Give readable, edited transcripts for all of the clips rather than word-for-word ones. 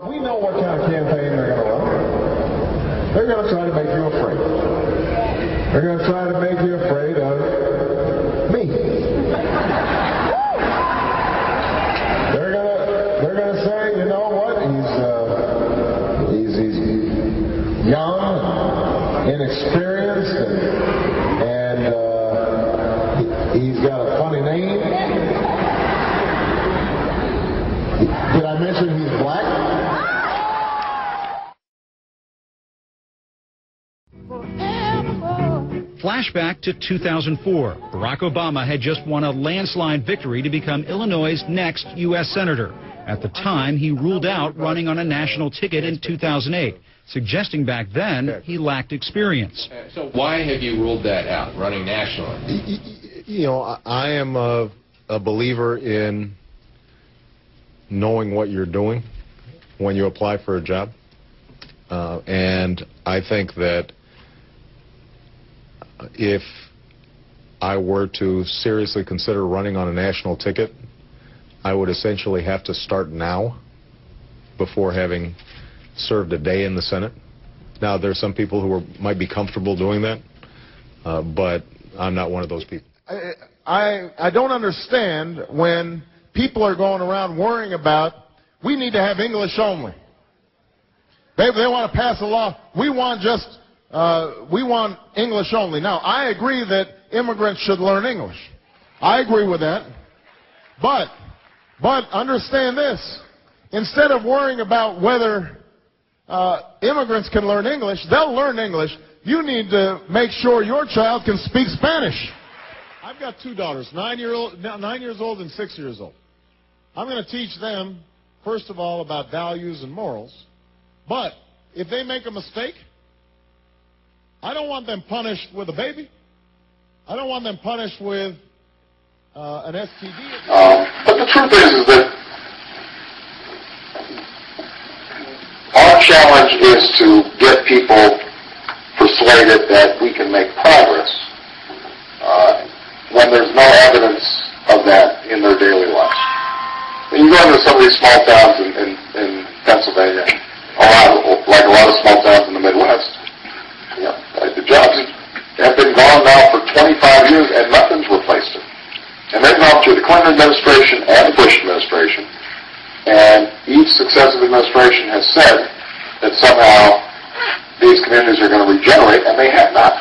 We know what kind of campaign they're going to run. They're going to try to make you afraid. They're going to try to make you afraid of me. They're going to say, you know what? He's young, inexperienced, and he's got a funny name. Did I mention he's black? Flashback to 2004. Barack Obama had just won a landslide victory to become Illinois' next U.S. Senator. At the time, he ruled out running on a national ticket in 2008, suggesting back then he lacked experience. So why have you ruled that out, running nationally? You know, I am a believer in knowing what you're doing when you apply for a job. And I think that if I were to seriously consider running on a national ticket, I would essentially have to start now before having served a day in the Senate. Now, there's some people who might be comfortable doing that, but I'm not one of those people. I don't understand when people are going around worrying about, we need to have English only. They want to pass a law. We want English only. Now, I agree that immigrants should learn English. I agree with that. But understand this. Instead of worrying about whether immigrants can learn English, they'll learn English. You need to make sure your child can speak Spanish. I've got two daughters, 9 years old and 6 years old. I'm going to teach them, first of all, about values and morals. But if they make a mistake, I don't want them punished with a baby. I don't want them punished with an STD. But the truth is that our challenge is to get people persuaded that we can make progress when there's no evidence of that in their daily lives. When you go into some of these small towns in Pennsylvania, like a lot of small towns in the Midwest, you know, the jobs have been gone now for 25 years and nothing's replaced it. And they've gone through the Clinton administration and the Bush administration, and each successive administration has said that somehow these communities are going to regenerate, and they have not.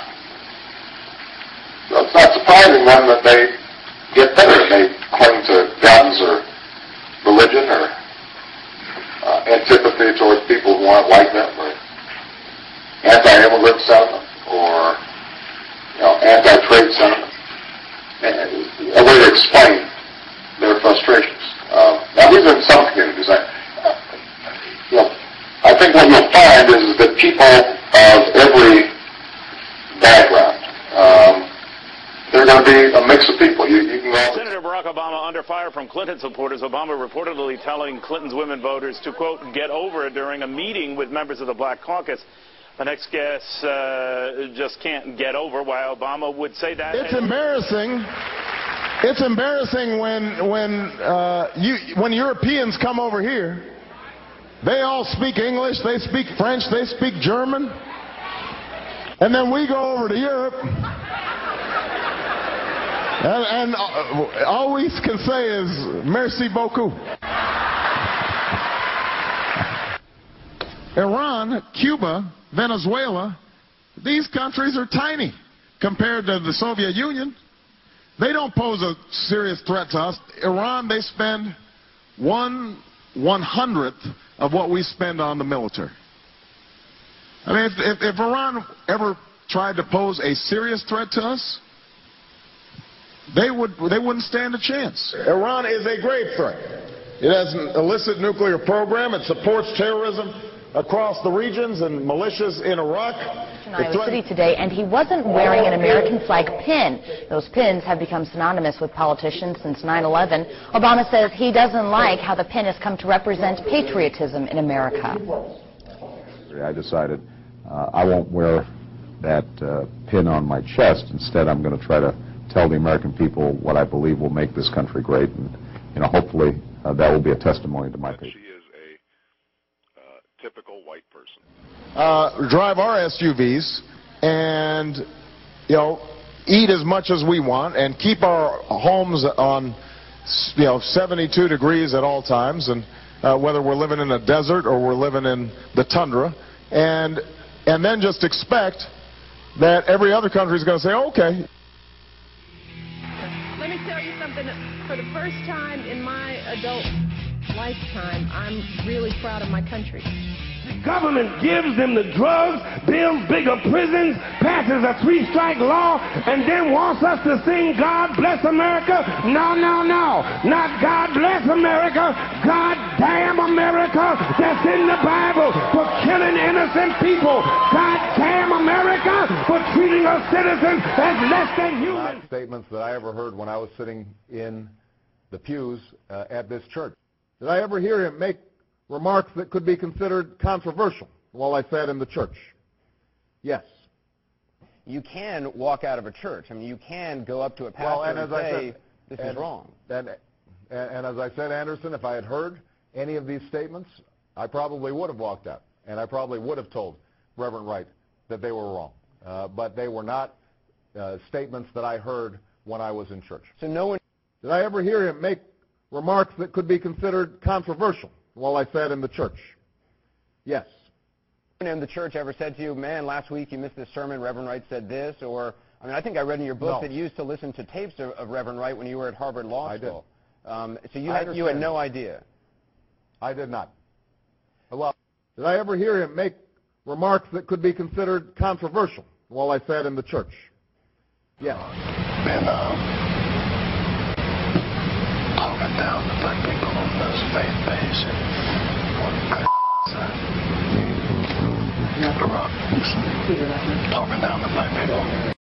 So it's not surprising then that they get better and they cling to guns or religion or antipathy towards people who aren't like them, or anti-immigrant sentiment, or anti-trade sentiment, and a way to explain their frustrations. Now, these are in some communities. I think what you'll find is that people of every background, they're going to be a mix of people. You can go. Senator Barack Obama under fire from Clinton supporters. Obama reportedly telling Clinton's women voters to, quote, get over it during a meeting with members of the Black Caucus. The next guest just can't get over why Obama would say that. It's embarrassing. It's embarrassing when Europeans come over here. They all speak English, they speak French, they speak German. And then we go over to Europe. And all we can say is, merci beaucoup. Iran, Cuba, Venezuela, these countries are tiny compared to the Soviet Union. They don't pose a serious threat to us. Iran, they spend 1/100th of what we spend on the military. I mean, if Iran ever tried to pose a serious threat to us, they wouldn't stand a chance. Iran is a grave threat. It has an illicit nuclear program. It supports terrorism across the regions and militias in Iraq. In Iowa City today, and he wasn't wearing an American flag pin. Those pins have become synonymous with politicians since 9/11. Obama says he doesn't like how the pin has come to represent patriotism in America. I decided I won't wear that pin on my chest. Instead, I'm going to try to tell the American people what I believe will make this country great, and hopefully that will be a testimony to my people. She is typical white person. Drive our SUVs and, eat as much as we want and keep our homes on, 72 degrees at all times, and whether we're living in a desert or we're living in the tundra, and then just expect that every other country is going to say, okay. Let me tell you something. For the first time in my adult lifetime, I'm really proud of my country. The government gives them the drugs, builds bigger prisons, passes a 3-strike law, and then wants us to sing God Bless America? No, no, no. Not God Bless America. God damn America that's in the Bible for killing innocent people. God damn America for treating us citizens as less than human. Statements that I ever heard when I was sitting in the pews at this church. Did I ever hear him make remarks that could be considered controversial while I sat in the church? Yes. You can walk out of a church. I mean, you can go up to a pastor and say, this is wrong. And as I said, Anderson, if I had heard any of these statements, I probably would have walked out, and I probably would have told Reverend Wright that they were wrong. But they were not statements that I heard when I was in church. So no one... Did I ever hear him make remarks that could be considered controversial while I sat in the church? Yes. In the church ever said to you, man, last week you missed this sermon, Reverend Wright said this, or, I mean, I think I read in your book that you used to listen to tapes of Reverend Wright when you were at Harvard Law School. I did. So you had no idea. I did not. Well, did I ever hear him make remarks that could be considered controversial while I sat in the church? Yes. Been talking down to black people on those faith base and talking down to black people.